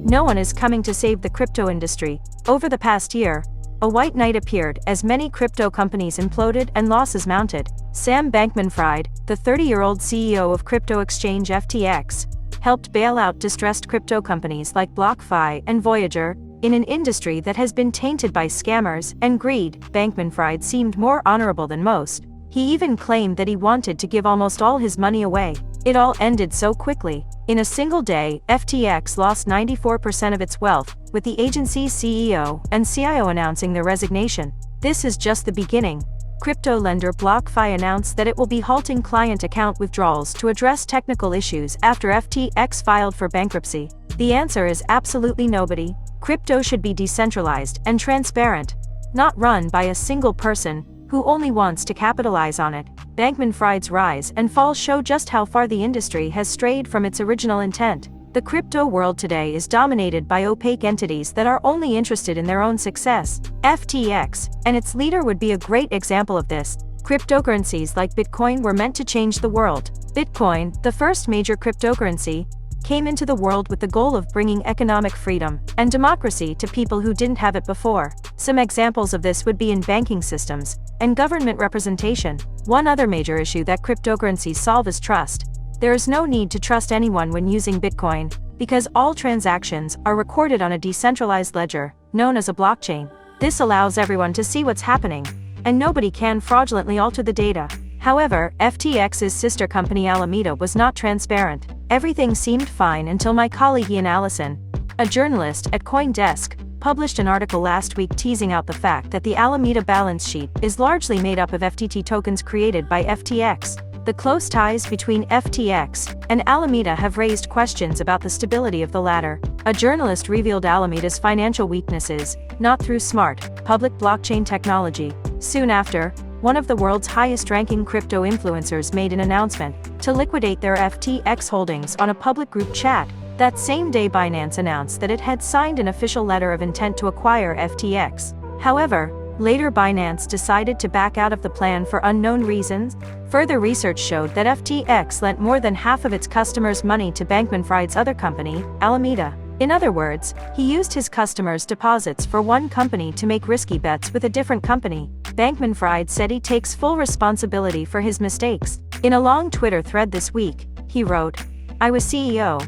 No one is coming to save the crypto industry. Over the past year, a white knight appeared as many crypto companies imploded and losses mounted. Sam Bankman-Fried, the 30-year-old CEO of crypto exchange FTX, helped bail out distressed crypto companies like BlockFi and Voyager. In an industry that has been tainted by scammers and greed, Bankman-Fried seemed more honorable than most. He even claimed that he wanted to give almost all his money away. It all ended so quickly. In a single day, FTX lost 94% of its wealth, with the agency's CEO and CIO announcing their resignation. This is just the beginning. Crypto lender BlockFi announced that it will be halting client account withdrawals to address technical issues after FTX filed for bankruptcy. The answer is absolutely nobody. Crypto should be decentralized and transparent, not run by a single person who only wants to capitalize on it. Bankman-Fried's rise and fall show just how far the industry has strayed from its original intent. The crypto world today is dominated by opaque entities that are only interested in their own success. FTX and its leader would be a great example of this. Cryptocurrencies like Bitcoin were meant to change the world. Bitcoin, the first major cryptocurrency, came into the world with the goal of bringing economic freedom and democracy to people who didn't have it before. Some examples of this would be in banking systems and government representation. One other major issue that cryptocurrencies solve is trust. There is no need to trust anyone when using Bitcoin, because all transactions are recorded on a decentralized ledger, known as a blockchain. This allows everyone to see what's happening, and nobody can fraudulently alter the data. However, FTX's sister company Alameda was not transparent. Everything seemed fine until my colleague Ian Allison, a journalist at CoinDesk, published an article last week teasing out the fact that the Alameda balance sheet is largely made up of FTT tokens created by FTX. The close ties between FTX and Alameda have raised questions about the stability of the latter. A journalist revealed Alameda's financial weaknesses, not through smart, public blockchain technology. Soon after, one of the world's highest-ranking crypto influencers made an announcement to liquidate their FTX holdings on a public group chat. That same day, Binance announced that it had signed an official letter of intent to acquire FTX. However, later Binance decided to back out of the plan for unknown reasons. Further research showed that FTX lent more than half of its customers' money to Bankman-Fried's other company, Alameda. In other words, he used his customers' deposits for one company to make risky bets with a different company. Bankman-Fried said he takes full responsibility for his mistakes. In a long Twitter thread this week, he wrote, "I was CEO,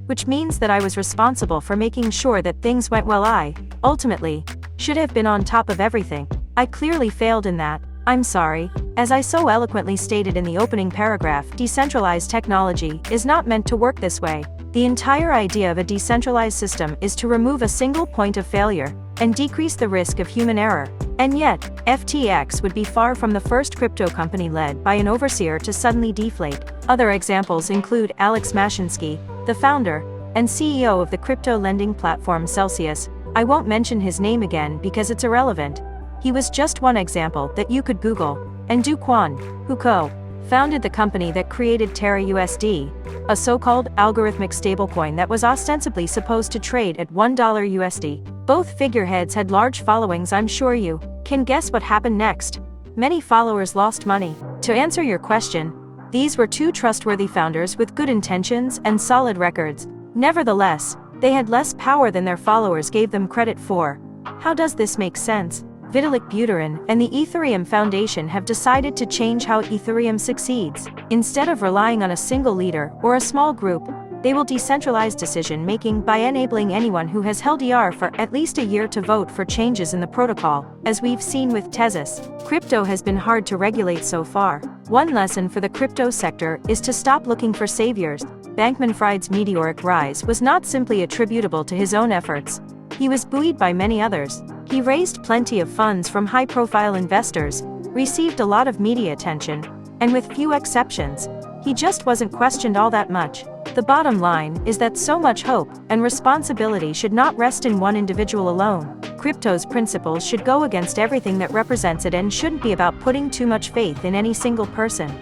which means that I was responsible for making sure that things went well. I, ultimately, should have been on top of everything. I clearly failed in that. I'm sorry." As I so eloquently stated in the opening paragraph, decentralized technology is not meant to work this way. The entire idea of a decentralized system is to remove a single point of failure and decrease the risk of human error. And yet, FTX would be far from the first crypto company led by an overseer to suddenly deflate. Other examples include Alex Mashinsky, the founder and CEO of the crypto lending platform Celsius. I won't mention his name again because it's irrelevant. He was just one example that you could Google. And Do Kwon, who co-founded the company that created Terra USD, a so-called algorithmic stablecoin that was ostensibly supposed to trade at $1 USD. Both figureheads had large followings. I'm sure you can guess what happened next. Many followers lost money. To answer your question, these were two trustworthy founders with good intentions and solid records. Nevertheless, they had less power than their followers gave them credit for. How does this make sense? Vitalik Buterin and the Ethereum Foundation have decided to change how Ethereum succeeds. Instead of relying on a single leader or a small group, they will decentralize decision-making by enabling anyone who has held ER for at least a year to vote for changes in the protocol, as we've seen with Tezos. Crypto has been hard to regulate so far. One lesson for the crypto sector is to stop looking for saviors. Bankman-Fried's meteoric rise was not simply attributable to his own efforts. He was buoyed by many others. He raised plenty of funds from high-profile investors, received a lot of media attention, and with few exceptions, he just wasn't questioned all that much. The bottom line is that so much hope and responsibility should not rest in one individual alone. Crypto's principles should go against everything that represents it and shouldn't be about putting too much faith in any single person.